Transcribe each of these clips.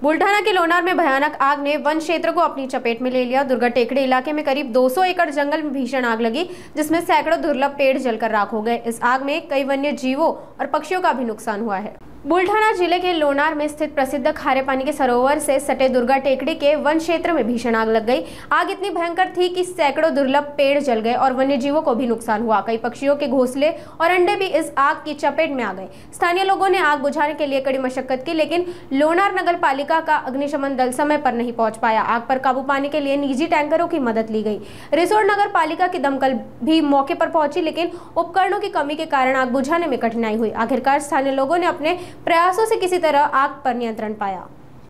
बुल्ढाना के लोनार में भयानक आग ने वन क्षेत्र को अपनी चपेट में ले लिया। दुर्गा टेकड़ी इलाके में करीब 200 एकड़ जंगल में भीषण आग लगी, जिसमें सैकड़ों दुर्लभ पेड़ जलकर राख हो गए। इस आग में कई वन्य जीवों और पक्षियों का भी नुकसान हुआ है। बुल्ढाना जिले के लोनार में स्थित प्रसिद्ध खारे पानी के सरोवर से सटे दुर्गा टेकड़ी के वन क्षेत्र में भीषण आग लग गई। आग इतनी भयंकर थी कि सैकड़ों दुर्लभ पेड़ जल गए और वन्य जीवों को भी नुकसान हुआ। कई पक्षियों के घोंसले और अंडे भी इस आग की चपेट में आ गए। स्थानीय लोगों ने आग बुझाने के लिए कड़ी मशक्कत की, लेकिन लोनार नगर पालिका का अग्निशमन दल समय पर नहीं पहुंच पाया। आग पर काबू पाने के लिए निजी टैंकरों की मदद ली गई। रिसोड नगर पालिका की दमकल भी मौके पर पहुंची, लेकिन उपकरणों की कमी के कारण आग बुझाने में कठिनाई हुई। आखिरकार स्थानीय लोगों ने अपने प्रयासों से किसी तरह आग पर नियंत्रण पाया।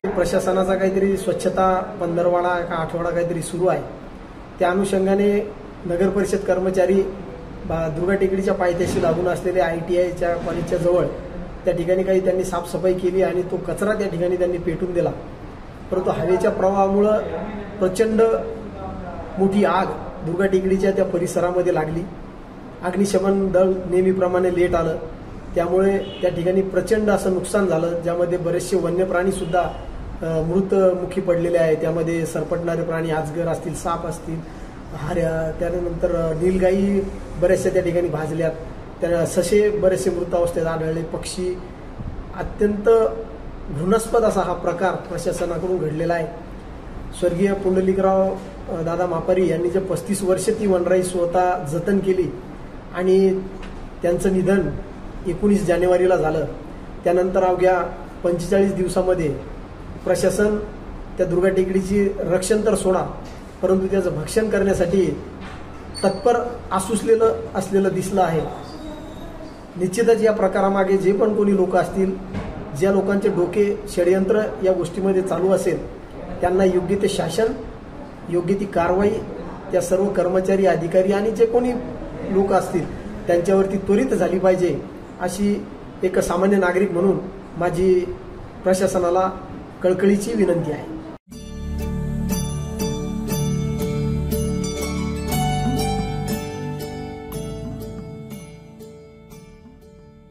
प्रशासनाचा काहीतरी स्वच्छता पंधरवाडा का आठवडा काहीतरी सुरू आहे। त्या अनुषंगाने नगर परिषद कर्मचारी दुर्गा टेकडीच्या पायथ्याशी लागून असलेल्या ITIच्या कॉलेजच्या जवळ त्या ठिकाणी काही त्यांनी साफसफाई केली आणि तो कचरा त्या ठिकाणी त्यांनी पेटून दिला। परंतु हवेच्या प्रवाहामुळे प्रचंड मोठी आग दुर्गा टेकडीच्या त्या परिसरामध्ये लागली। अग्निशमन दल नेहमीप्रमाणे लेट आलं, त्यामुळे त्या ठिकाणी प्रचंड असं नुकसान झालं, ज्यामध्ये बरेचसे वन्य प्राणी सुद्धा मृतमुखी पडलेले आहेत। त्यामध्ये सरपटणारे प्राणी अजगर असतील, साप असतील, हाऱ्या, त्यानंतर नीलगाई बरेचसे त्या ठिकाणी भाजल्यात, त्या ससे बरेचसे मृतावस्थेत आढळले। पक्षी अत्यंत घृणास्पद असा हा प्रकार प्रशासनाकडून घडलेला आहे। स्वर्गीय पुंडलिकराव दादा मापारी यांनी जे 35 वर्ष ती वनराई स्वतः जतन केली आणि त्यांचं निधन 19 जानेवारीला झालं। त्यानंतर अवघ्या 45 दिवसामध्ये प्रशासन त्या दुर्गा टेकडीची रक्षण तर सोडा, परंतु त्याचं भक्षण करण्यासाठी तत्पर असलेलं दिसलं आहे। निश्चितच या प्रकारामागे जे पण कोणी लोक असतील, ज्या लोकांचे डोके षडयंत्र या गोष्टीमध्ये चालू असेल, त्यांना योग्य ते शासन, योग्य ती कारवाई त्या सर्व कर्मचारी, अधिकारी आणि जे कोणी लोक असतील त्यांच्यावरती त्वरित झाली पाहिजे, अशी एक सामान्य नागरिक म्हणून माझी प्रशासनाला कळकळीची विनंती आहे।